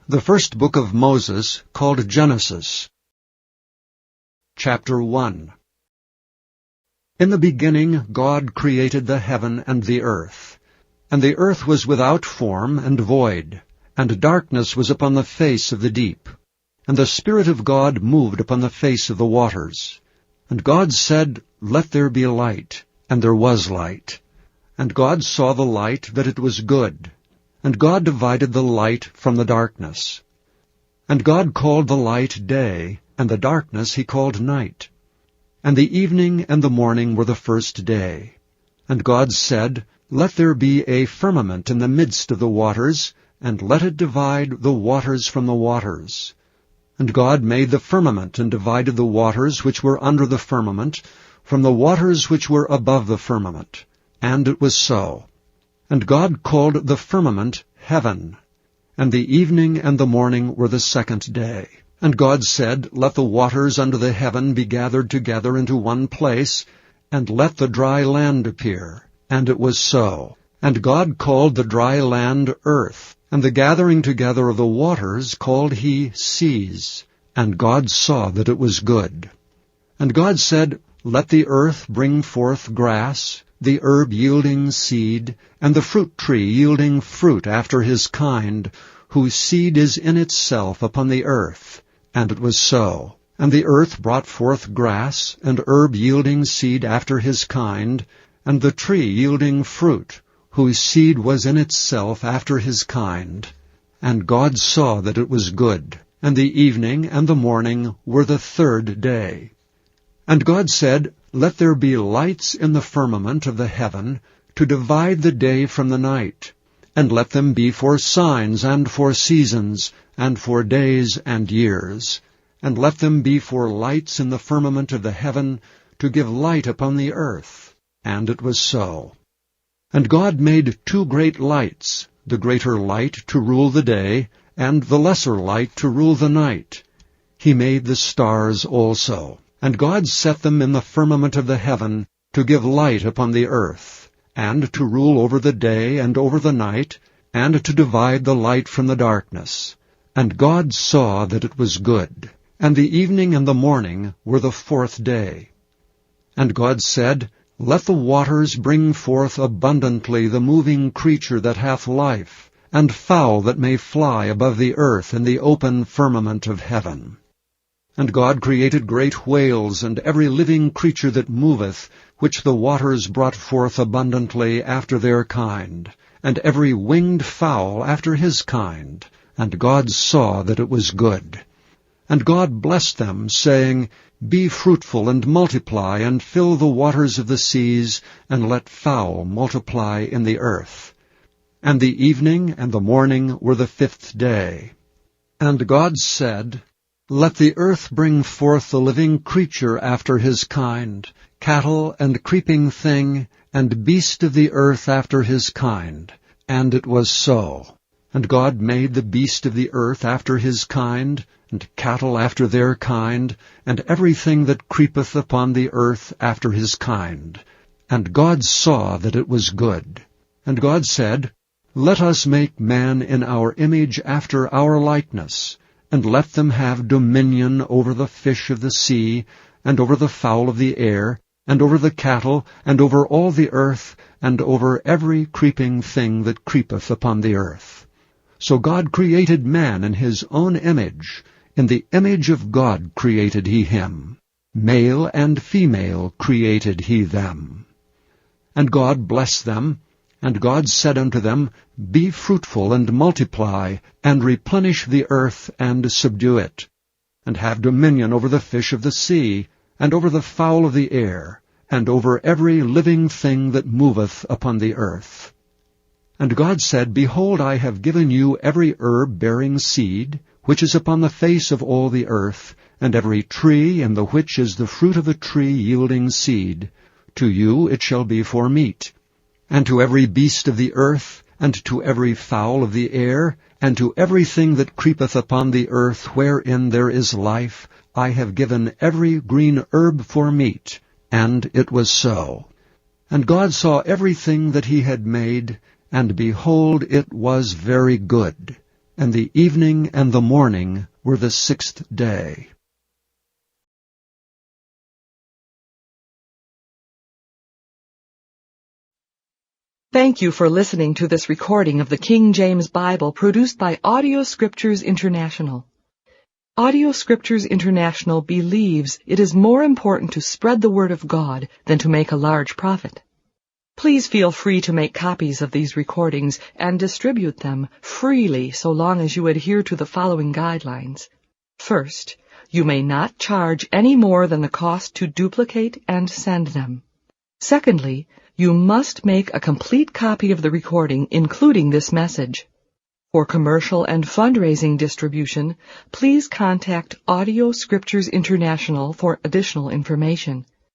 The first book of Moses, called Genesis. Chapter 1. In the beginning God created the heaven and the earth. And the earth was without form and void, and darkness was upon the face of the deep. And the Spirit of God moved upon the face of the waters. And God said, Let there be light. And there was light. And God saw the light, that it was good. And God divided the light from the darkness. And God called the light day, and the darkness he called night. And the evening and the morning were the first day. And God said, Let there be a firmament in the midst of the waters, and let it divide the waters from the waters. And God made the firmament, and divided the waters which were under the firmament from the waters which were above the firmament. And it was so. And God called the firmament heaven. And the evening and the morning were the second day. And God said, Let the waters under the heaven be gathered together into one place, and let the dry land appear. And it was so. And God called the dry land earth, and the gathering together of the waters called he seas. And God saw that it was good. And God said, Let the earth bring forth grass, the herb yielding seed, and the fruit tree yielding fruit after his kind, whose seed is in itself upon the earth. And it was so. And the earth brought forth grass, and herb yielding seed after his kind, and the tree yielding fruit, whose seed was in itself after his kind. And God saw that it was good. And the evening and the morning were the third day. And God said, Let there be lights in the firmament of the heaven, to divide the day from the night. And let them be for signs and for seasons, and for days and years. And let them be for lights in the firmament of the heaven, to give light upon the earth. And it was so. And God made two great lights, the greater light to rule the day, and the lesser light to rule the night. He made the stars also. And God set them in the firmament of the heaven, to give light upon the earth, and to rule over the day and over the night, and to divide the light from the darkness. And God saw that it was good. And the evening and the morning were the fourth day. And God said, Let the waters bring forth abundantly the moving creature that hath life, and fowl that may fly above the earth in the open firmament of heaven. And God created great whales, and every living creature that moveth, which the waters brought forth abundantly after their kind, and every winged fowl after his kind. And God saw that it was good. And God blessed them, saying, Be fruitful and multiply, and fill the waters of the seas, and let fowl multiply in the earth. And the evening and the morning were the fifth day. And God said, Let the earth bring forth the living creature after his kind, cattle and creeping thing, and beast of the earth after his kind. And it was so. And God made the beast of the earth after his kind, and cattle after their kind, and everything that creepeth upon the earth after his kind. And God saw that it was good. And God said, Let us make man in our image after our likeness, and let them have dominion over the fish of the sea, and over the fowl of the air, and over the cattle, and over all the earth, and over every creeping thing that creepeth upon the earth. So God created man in his own image. In the image of God created he him. Male and female created he them. And God blessed them. And God said unto them, Be fruitful and multiply, and replenish the earth, and subdue it. And have dominion over the fish of the sea, and over the fowl of the air, and over every living thing that moveth upon the earth. And God said, Behold, I have given you every herb bearing seed, which is upon the face of all the earth, and every tree in the which is the fruit of a tree yielding seed. To you it shall be for meat. And to every beast of the earth, and to every fowl of the air, and to everything that creepeth upon the earth wherein there is life, I have given every green herb for meat. And it was so. And God saw everything that he had made, and behold, it was very good. and the evening and the morning were the sixth day. Thank you for listening to this recording of the King James Bible produced by Audio Scriptures International. Audio Scriptures International believes it is more important to spread the Word of God than to make a large profit. Please feel free to make copies of these recordings and distribute them freely so long as you adhere to the following guidelines. First, you may not charge any more than the cost to duplicate and send them. Secondly, you must make a complete copy of the recording, including this message. For commercial and fundraising distribution, please contact Audio Scriptures International for additional information.